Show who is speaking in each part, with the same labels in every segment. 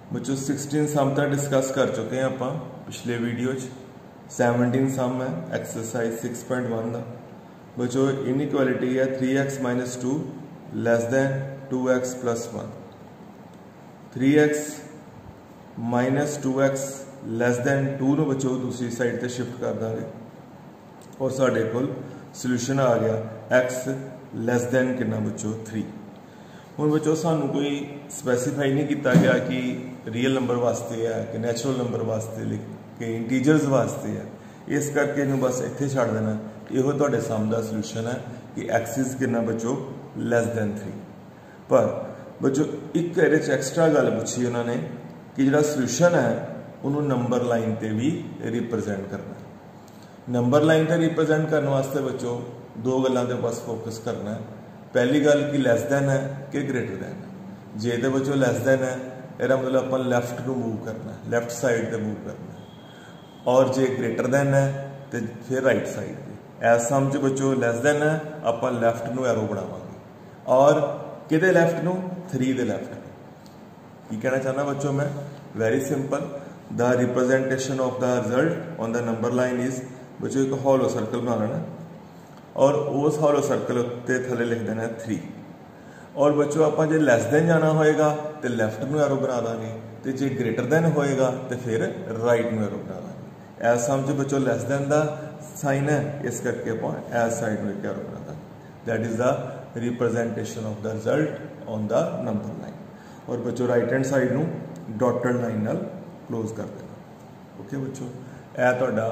Speaker 1: बच्चों 16 सम तक डिस्कस कर चुके हैं आप पिछले वीडियो 17 सम है एक्सरसाइज 6.1 का। बच्चों इनइक्वालिटी है 3x - 2 less than 2x + 1। 3x - 2x less than 2 ਨੂੰ बच्चों दूसरी साइड से शिफ्ट कर देंगे और साढ़े कोल सोल्यूशन आ गया x लैस दैन कितना बच्चों 3। हुण बच्चों सानू कोई स्पैसीफाई नहीं किया गया कि रियल नंबर वास्ते है कि नैचुरल नंबर वास्ते कि इंटीजर्स वास्ते है, इस करके इन्हूं बस इत्थे छड्ड देना। इहो तुहाडे सम दा सोल्यूशन है कि एक्सिस कितना बच्चों लैस दैन 3। पर बच्चों एक इहदे च एक्सट्रा गल पूछी उन्होंने कि जिहड़ा सोल्यूशन है उन्होंने नंबर लाइन ते भी रिप्रजेंट करना। नंबर लाइन ते रिप्रजेंट करने वास्ते बच्चों दो गल्लां ते बस फोकस करना है। पहली गल कि लैस दैन है कि ग्रेटर दैन है। जे तो बच्चों लैस दैन है इसका मतलब अपन लैफ्ट को मूव करना है, लैफ्ट साइड पर मूव करना है। और जे ग्रेटर दैन है तो फिर राइट साइड पर। एज सम च बच्चों लैस दैन है अपन लैफ्ट को एरो बनावांगे और किहदे लैफ्ट को 3 दे लैफ्ट को। की कहना चाहना बच्चों मैं very simple, the representation of the result on the number line is बच्चों एक हॉलो सर्कल बना लेना और उस हॉलो सर्कल उत्ते थले लिख देना 3। और बच्चों आप जो लैस दैन जाना होएगा तो लैफ्ट में एरो बना देंगे, तो जो ग्रेटर दैन होएगा तो फिर राइट में एरो बना देंगे। एज सम च बच्चों लैस दैन का साइन है, इस करके आप एज साइड में एरो बना देंगे। That is the representation of the result on the number line. और बच्चों राइट हैंड साइड में डॉटेड लाइन नाल क्लोज कर देना। ओके बच्चों, यह तुहाडा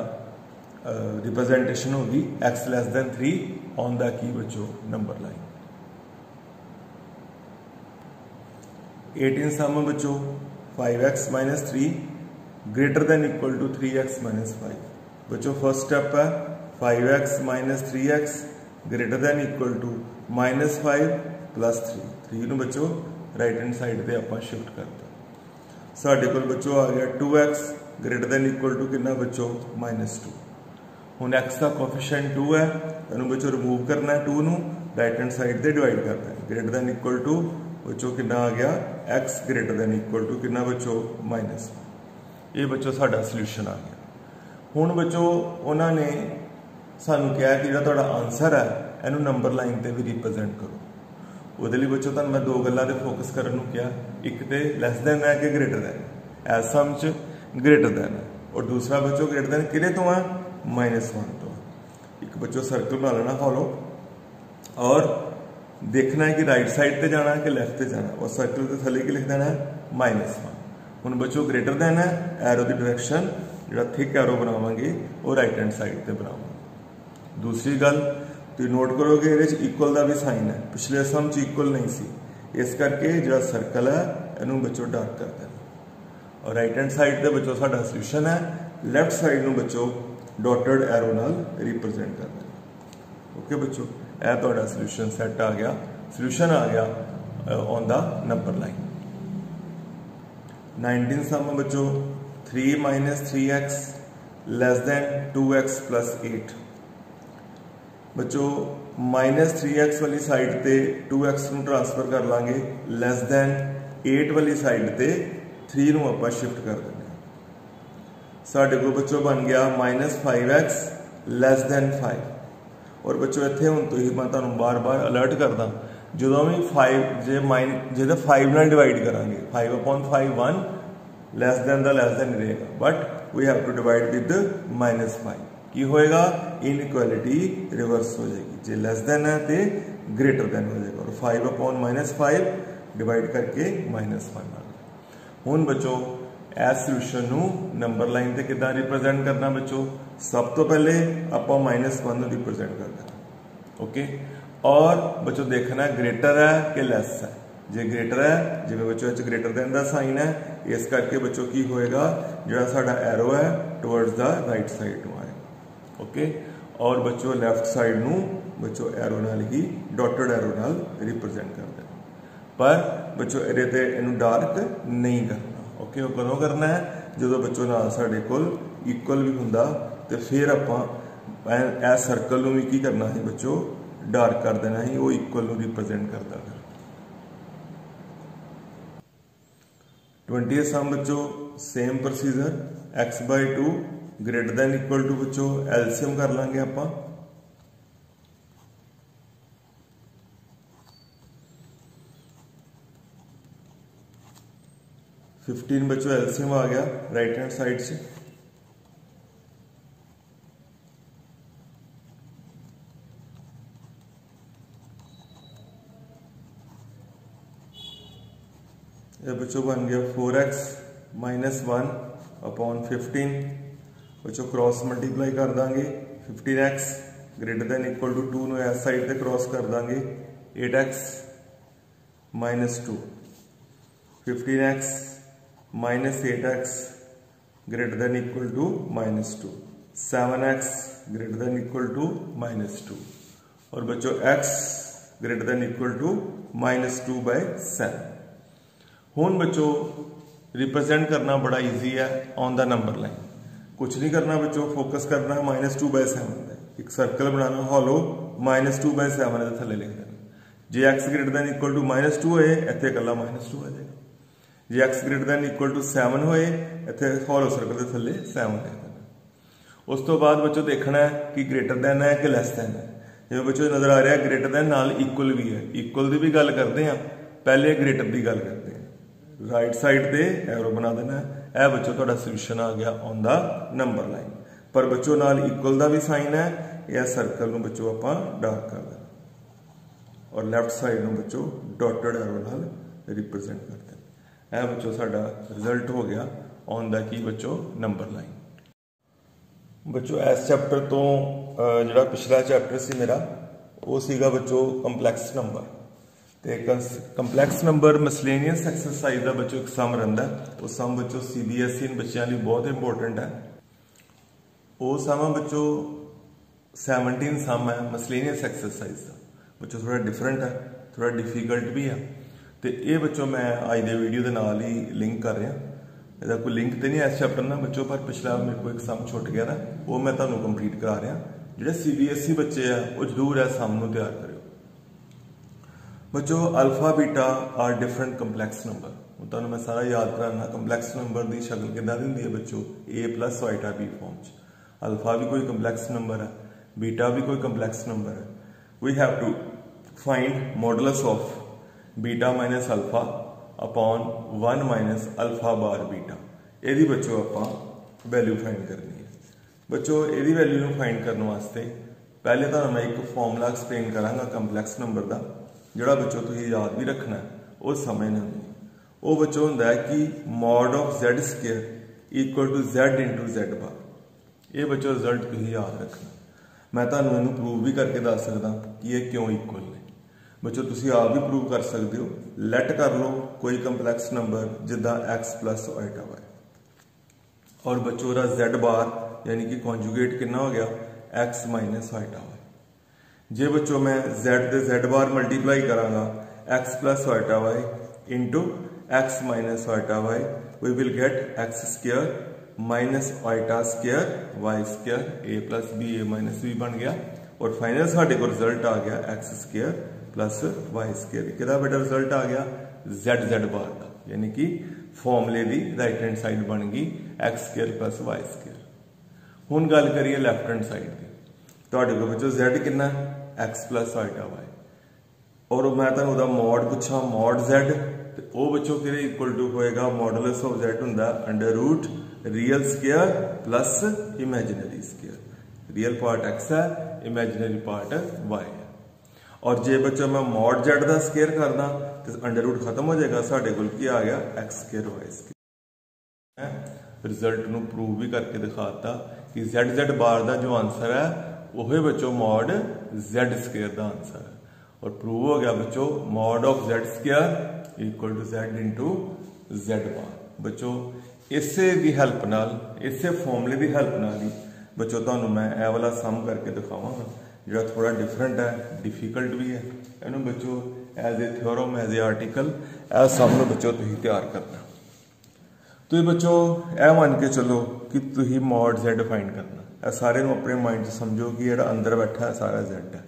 Speaker 1: रिप्रजेंटेशन होगी x less than 3 on the key बच्चों नंबर लाइन। 18 सम बच्चों 5x - 3 greater than equal to 3x - 5। बच्चों फर्स्ट स्टेप है 5x - 3x greater than equal to -5 + 3। 3 ਨੂੰ बच्चों राइट हैंड साइड पे आप शिफ्ट करते साढ़े को बच्चों आ गया 2x greater than equal to कितना बच्चों -2। हुण x का कोफिशिएंट 2 है, इन्हू बच्चों रिमूव करना है 2 नू राइट हैंड साइड से डिवाइड करना है। ग्रेटर दैन इक्वल टू बच्चों कितना आ गया x greater than equal to कितना बच्चों -1। ये बच्चों साडा सोल्यूशन आ गया। हुण बच्चों उन्होंने सानू कहा कि जिहड़ा तुहाडा आंसर है इहनू नंबर लाइन ते भी रिप्रजेंट करो। ਉਹਦੇ ਲਈ बच्चों तुहानू मैं दो गल्लां ते फोकस करन नू कहा, एक तो लैस दैन है कि ग्रेटर दैन है। एज सम च ग्रेटर दैन है और दूसरा बच्चों ग्रेटर दैन किहदे तो है -1 तो। एक बच्चों सर्कल बना लेना फॉलो और देखना है कि राइट साइड पे जाना है कि लैफ्ट पे जाना है और सर्कल के थले की लिख देना है -1। हुण बच्चों ग्रेटर दैन है, एरो की डायरेक्शन जो थिक एरो बनावांगे वो राइट हैंड साइड पर बनावांगे। दूसरी गल तो नोट करोगे ये इक्वल का भी साइन है, पिछले सम च इक्वल नहीं सी, इस करके जो सर्कल है इनू बच्चों डार्क कर देना। और राइट हैंड साइड पर बच्चों साडा सोल्यूशन है लैफ्ट साइड में बच्चों डॉटेड एरो नाल रिप्रजेंट कर देना। ओके बच्चों, यह तुहाडा सोल्यूशन सैट आ गया, सोल्यूशन आ गया ऑन द नंबर लाइन। 19 सम बच्चों 3 - 3x लैस दैन 2x + 8। बच्चों -3x वाली साइड ते 2x ਨੂੰ ट्रांसफर कर लांगे, लैस दैन 8 वाली साइड ते 3 ਨੂੰ ਆਪਾਂ शिफ्ट कर देंगे। साढ़े को बच्चों बन गया -5x लैस दैन 5। और बच्चों इतने हूँ तो ही मैं तुहानू बार बार अलर्ट करदा जो भी 5 जे 5 नाल डिवाइड करांगे 5/5 1 लैस दैन का लैस दैन रहेगा, but we have to divide with -5। की होएगा इनइक्वालिटी रिवर्स हो जाएगी, जे लैस दैन है तो ग्रेटर दैन हो जाएगा और 5/-5 डिवाइड करके -1 आ गया। हुण बच्चों इस सोल्यूशन नू नंबर लाइन ते किदां रिप्रजेंट करना बच्चों, सब तो पहले आपां -1 नू रिप्रजेंट कर देना। ओके, और बच्चों देखना ग्रेटर है कि लैस है। जे ग्रेटर है जिवें बच्चों इस ग्रेटर दैन का साइन है, इस करके बच्चों की होएगा जिहड़ा साडा एरो है टुवर्ड्स द राइट साइड नू आएगा। ओके, और बच्चों लैफ्ट साइड नू बच्चों एरो नाल ही डॉटेड एरो नाल रिप्रजेंट कर देना। पर बच्चों इहदे ते इहनू डार्क नहीं करना। ओके, वो कदों करना है जो बच्चों नाल साडे कोल इक्वल भी हुंदा तो फिर आपां इस सर्कल नू भी की करना है बच्चों डार्क कर देना है, वो इक्वल नू रिप्रजेंट करता है। 20th सम बच्चों same procedure x/2 greater than equal to बच्चों एलसीएम कर लांगे आपां। फिफ्टीन बच्चों एलसीएम आ गया राइट हैंड साइड से। ये बच्चों बन गया 4x माइनस 1 अपॉन 15। बच्चों क्रॉस मल्टीप्लाई कर देंगे 15x ग्रेटर दैन इक्वल टू 2 नो इस साइड पे क्रॉस कर देंगे 8x minus 2। 15x minus 8x greater than equal to minus 2। 7x greater than equal to minus 2 और बच्चों x greater than equal to minus 2/7। हुण बच्चों रिप्रेजेंट करना बड़ा इजी है ऑन द नंबर लाइन। कुछ नहीं करना बच्चों, फोकस करना है -2/7 एक सर्कल बनाना हॉलो -2/7 थले लिख देना। जे x greater than equal to -2 होए इत्थे कल्ला -2 आ जाएगा। जे x greater than equal to 7 होए इत्थे हॉलो सर्कल के थले 7 लिख देना। उस तो बाद बच्चों देखना है कि ग्रेटर दैन है कि लैस दैन है। जिवें बच्चों नजर आ रहा है ग्रेटर दैन नाल इक्वल भी है, इक्वल की भी गल करते हैं, पहले ग्रेटर की गल करते हैं। राइट साइड पे एरो बना देना है। यह बच्चों तुहाडा सोल्यूशन आ गया ऑन द नंबर लाइन। पर बच्चों नाल इक्वल का भी साइन है, यह सर्कल नूं बच्चों आपां डार्क कर देना और लैफ्ट साइड नूं बच्चों डॉटेड एरो नाल रिप्रेजेंट कर देना। यह बच्चों साडा रिजल्ट हो गया ऑन द की बच्चों नंबर लाइन। बच्चों इस चैप्टर तो जिहड़ा पिछला चैप्टर सी मेरा वो सीगा बच्चों कंपलैक्स नंबर। तो कंपलैक्स नंबर मिसलेनियस एक्सरसाइज का बच्चों एक सम रहिंदा, वो सम बच्चों CBSE बच्चों लिए बहुत इंपोर्टेंट है। वो सम है बच्चों 17 सम है मिसलेनियस एक्सरसाइज का। बच्चों थोड़ा डिफरेंट है, थोड़ा डिफिकल्ट भी है। तो ये बच्चों मैं अज के वीडियो के नाल ही लिंक कर रहा। इसका कोई लिंक तो नहीं है इस चैप्टर ना बच्चों, पर पिछला मेरे को एक सम छुट गया ना, वो मैं तुहानूं कंप्लीट करा रहा। जिहड़े CBSE बच्चे है वो जरूर इस सम नूं तैयार करो। बच्चों alpha beta are different complex number. तुहानूं मैं सारा याद कराना कंपलैक्स नंबर की शक्ल किदां दी हुंदी है बच्चों, A+ वाइटा B फॉर्म च। अल्फा भी कोई कंपलैक्स नंबर है, बीटा भी कोई कंपलैक्स नंबर है। We have to find modulus of beta minus alpha upon 1 minus alpha bar beta. यदि बच्चों आपां वैल्यू फाइंड करनी है। बच्चों यदि वैल्यू फाइंड करने वास्ते पहले तो मैं एक फॉर्मूला एक्सप्लेन करांगा कंपलैक्स नंबर का, जोड़ा बच्चों तुम याद भी रखना है वो समझना नहीं। वो बच्चों होंदा है कि mod of Z² equal to Z into Z bar. ये बच्चों रिजल्ट तुम याद रखना। मैं तुहानूं इहनूं प्रूव भी करके दस सकदा कि ये क्यों इक्वल ने। बच्चों तुसीं आप भी प्रूव कर सकते हो। लैट कर लो कोई कंपलैक्स नंबर जिद्दां x प्लस वाइटा y और बच्चों दा Z बार यानी कि कॉन्जुगेट कितना हो गया x माइनस वाइटा y। जे बच्चों मैं Z दे Z बार मल्टीप्लाई करांगा x plus iota y into x minus iota y, we will get x² minus iota square y² a+b a minus b बन गया और फाइनल साढ़े को रिजल्ट आ गया x² प्लस y²। किहदा बेटा रिजल्ट आ गया Z बार का, यानी कि फॉर्मूले की राइट हैंड साइड बन गई x² प्लस y²। हुण गल करिए लैफ्ट हैंड साइड की। तुहाडे कोल बच्चों Z कितना x प्लस वाइटा y और मैं तुहानूं उहदा मॉड पूछा मॉड Z, तो वो बच्चों कि इक्वल टू होएगा मॉडुलस ऑफ Z हुंदा under root real square plus imaginary square. Real part x है, इमेजिनरी पार्ट y है। और जे बच्चों मैं मॉड Z का स्क्वायर करदा तो अंडर रूट खत्म हो जाएगा, साढ़े कोल की आ गया x² y²। रिजल्ट नूं प्रूव भी करके दिखाता कि Z बार का जो आंसर है वही बच्चों मॉड Z² का आंसर है। और प्रूव हो गया बच्चों mod of Z² equal to Z into Z bar. बच्चों इसे की हेल्प नाल, इसे फॉर्मूले की हेल्प नाल ही बच्चों तुहानूं मैं यह वाला सम करके दिखावांगा जो थोड़ा डिफरेंट है, डिफिकल्ट भी है। इन्हूं बच्चों as a theorem as a article यह सम नूं बच्चों तुसीं तैयार करना। तो बच्चों यह मान के चलो कि तुसीं मॉड Z फाइंड करना। सारे अपने माइंड समझो कि जो अंदर बैठा है सारा Z है,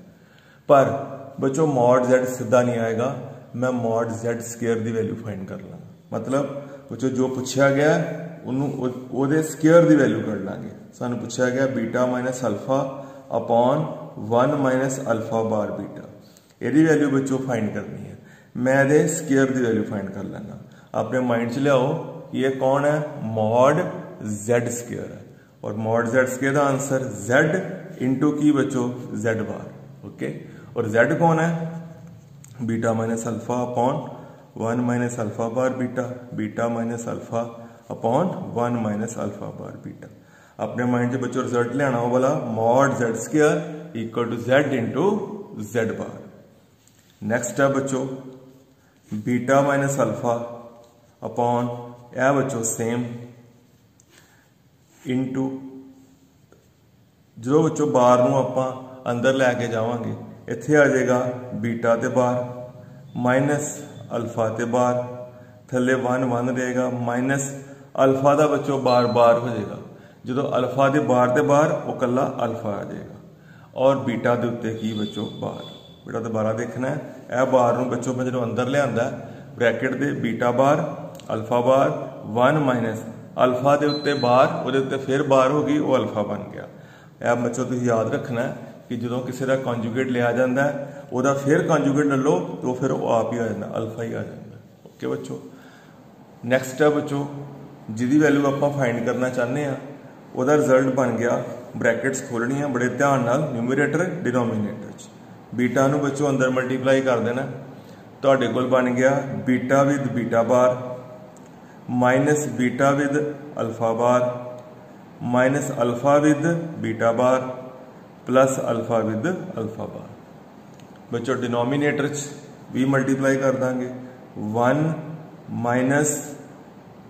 Speaker 1: पर बच्चों मॉड Z सीधा नहीं आएगा, मैं मॉड Z² की वैल्यू फाइंड कर ला। मतलब बच्चों जो पूछा गया उन्होंने स्केयर की वैल्यू कढ़ लाँगे। सानू पूछा गया beta minus alpha upon 1 minus alpha bar beta, यदि वैल्यू बच्चों फाइंड करनी है। मैं ये स्केयर की वैल्यू फाइंड कर लेना। अपने माइंड च लियाओ ये कौन है, मॉड जेड स्केयर है, और मॉड जेड स्केयर का आंसर जेड इंटू की बच्चों जेड बार। ओके, और जेड कौन है, beta minus alpha upon 1 minus alpha bar beta, beta minus alpha upon 1 minus alpha bar beta. अपने माइंड से बच्चों रिजल्ट लेना हो वाला mod Z square equal to Z into Z bar. Next है बच्चों बीटा माइनस अल्फा अपॉन यह बच्चों सेम इंटू जो बच्चों बार नूं आपां अंदर लैके जावांगे, इत्थे आ जाएगा बीटा ते बार माइनस अल्फा ते बार, थले 1 1 रहेगा माइनस अल्फा का बच्चों बार बार हो जाएगा। जो अल्फा के बार ते बार वो कला अल्फा आ जाएगा, और बीटा के उत्ते की बच्चों बार, बीटा दोबारा देखना है। यह बार नूं बच्चों मैं जो अंदर लिया ब्रैकेट दे बीटा बार अल्फा बार 1 माइनस अल्फा के उत्ते बार, वो उत्ते फिर बार हो गई, वो अल्फा बन गया। यह बच्चों तुम याद रखना है कि जो किसी का कॉन्जुगेट लिया जाता है वह फिर कॉन्जुगेट ले लो तो फिर वो आप ही आ जाता, अल्फा ही आ जाता। ओके बच्चों, नैक्सट है बच्चों जिहदी वैल्यू आप फाइंड करना चाहते हैं वह रिजल्ट बन गया, ब्रैकेट्स खोलनियाँ बड़े ध्यान नाल न्यूमरेटर डिनोमीनेटर बीटा नूं बच्चों अंदर मल्टीप्लाई कर देना। तुहाडे कोल बन गया beta with beta bar minus beta with alpha bar minus alpha with beta bar plus alpha with alpha bar. बच्चों डिनोमीनेटर भी मल्टीप्लाई कर देंगे 1 minus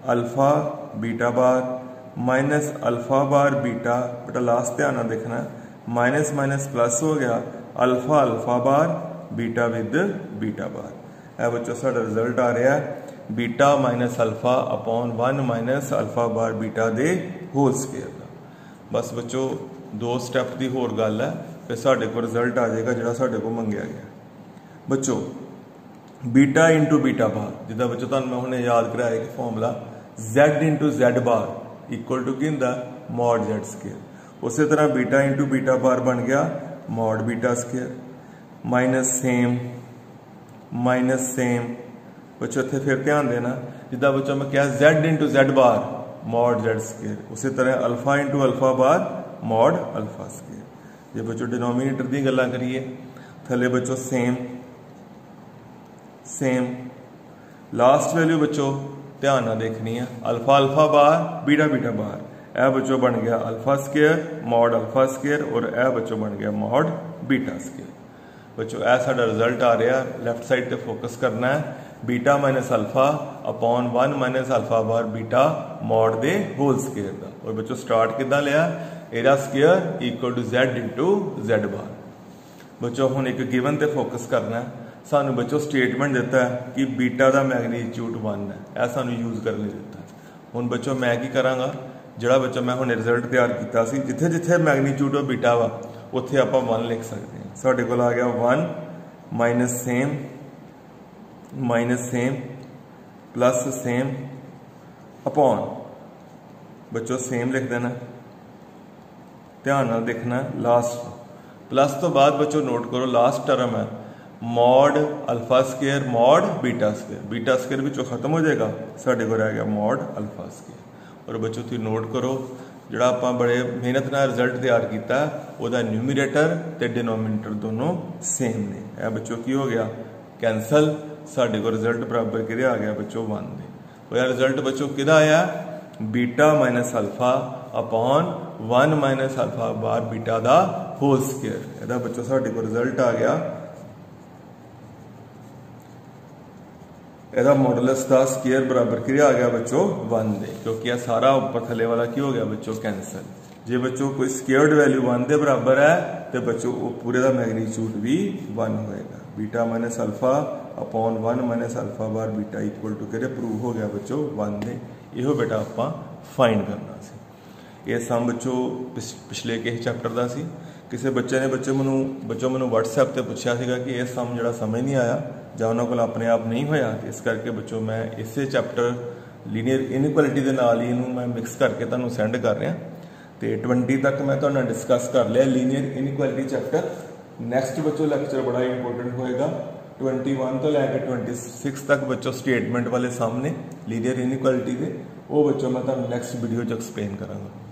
Speaker 1: alpha beta bar minus alpha bar beta, बेटा लास्ट ध्यान देखना माइनस माइनस प्लस हो गया alpha alpha bar beta with beta bar. यह बच्चों साडा रिजल्ट आ रहा है beta minus alpha upon 1 minus alpha bar beta दे होल स्केयर का। बस बच्चों 2 स्टैप की होर गल है, फिर साडे को रिजल्ट आ जाएगा जिहड़ा साडे को मंगया गया। बच्चों बीटा इंटू बीटा बार, जिदा बच्चों तुहानूं मैं हुणे याद कराया कि formula Z into Z bar equal to की हुंदा मॉड जेड स्केयर। उस तरह बीटा इंटू बीटा बार बन गया mod beta square minus same. बच्चों इत्थे फिर ध्यान देना जिदा बच्चों मैं क्या Z into Z bar mod Z square, उसी तरह alpha into alpha bar mod alpha square. जे बच्चों डिनोमीनेटर की गल्लां करिए थले बच्चों सेम लास्ट वैल्यू बच्चों ध्यान ना देखनी है alpha alpha bar beta beta bar. यह बच्चों बन गया alpha square mod alpha square, और यह बच्चों बन गया मॉड बीटा स्केयर। बच्चों यह साडा रिजल्ट आ रहा है, लैफ्ट साइड पे फोकस करना है beta minus alpha upon 1 minus alpha bar beta mod the whole square का। और बच्चों स्टार्ट किदा लिया, एरा square equal to Z into Z bar. बच्चों हुण एक गिवन ते फोकस करना है। सानू बच्चों स्टेटमेंट दिता है कि बीटा का मैगनीट्यूड 1 है, यह सानू यूज करने दिता है। हुण बच्चों मैं की करांगा, जिहड़ा बच्चों मैं हुणे रिजल्ट तैयार किया सी जिथे जिथे मैगनीट्यूड ऑफ बीटा वा उत्थे आपां 1 लिख सकते हैं। साडे कोल आ गया 1 minus same plus same upon बच्चों सेम लिख देना, ध्यान नाल देखना लास्ट प्लस तो बाद बच्चों नोट करो लास्ट टर्म है mod alpha square mod beta square भी खत्म हो जाएगा, साढ़े को रह गया मॉड अल्फा स्केयर। और बच्चों तुम नोट करो जोड़ा आप बड़े मेहनत नाल रिजल्ट तैयार किया वह न्यूमरेटर ते डिनोमीनेटर दोनों सेम ने। यह बच्चों की हो गया कैंसल, साढ़े को रिजल्ट बराबर कि आ गया बच्चों 1 दे। और रिजल्ट बच्चों कि आया beta minus alpha upon 1 minus alpha bar beta का होल स्केयर। यदा बच्चों साढ़े को रिजल्ट आ गया यदा मॉडुलस का स्केयर बराबर कि आ गया बच्चों 1 दे, क्योंकि यह सारा ऊपर थले वाला की हो गया बच्चों कैंसल। जे बच्चों कोई स्केयर्ड वैल्यू 1 के बराबर है तो बच्चों वो पूरे का मैग्नीट्यूड भी 1 होएगा। Beta minus alpha upon 1 minus alpha bar beta equal to के प्रूव हो गया बच्चों 1 दे। यो बेटा आप फाइंड करना सी। ये सम बच्चों पिछले किस चैप्टर का सी, किसी बच्चे ने बच्चों मैं व्हाट्सएप पर पूछा सीगा कि यह सम जरा समझ नहीं आया ਜਾਂ ਉਹਨਾਂ ਕੋਲ ਆਪਣੇ ਆਪ नहीं होया, इस करके बच्चों मैं इसे चैप्टर ਲੀਨੀਅਰ ਇਨਇਕੁਐਲਿਟੀ ਦੇ ਨਾਲ ਹੀ ਇਹਨੂੰ ਮੈਂ ਮਿਕਸ ਕਰਕੇ ਤੁਹਾਨੂੰ ਸੈਂਡ ਕਰ ਰਿਹਾ। ਤੇ 20 ਤੱਕ ਮੈਂ ਤੁਹਾਡੇ ਨਾਲ ਡਿਸਕਸ ਕਰ ਲਿਆ ਲੀਨੀਅਰ ਇਨਇਕੁਐਲਿਟੀ ਚੈਪਟਰ। ਨੈਕਸਟ ਬੱਚੋ ਲੈਕਚਰ ਬੜਾ ਇੰਪੋਰਟੈਂਟ ਹੋਏਗਾ 21 ਤੋਂ ਲੈ ਕੇ 26 ਤੱਕ ਬੱਚੋ ਸਟੇਟਮੈਂਟ ਵਾਲੇ ਸਾਹਮਣੇ ਲੀਨੀਅਰ ਇਨਇਕੁਐਲਿਟੀ ਦੇ, ਉਹ ਬੱਚੋ मैं ਤੁਹਾਨੂੰ ਨੈਕਸਟ ਵੀਡੀਓ 'ਚ ਐਕਸਪਲੇਨ ਕਰਾਂਗਾ।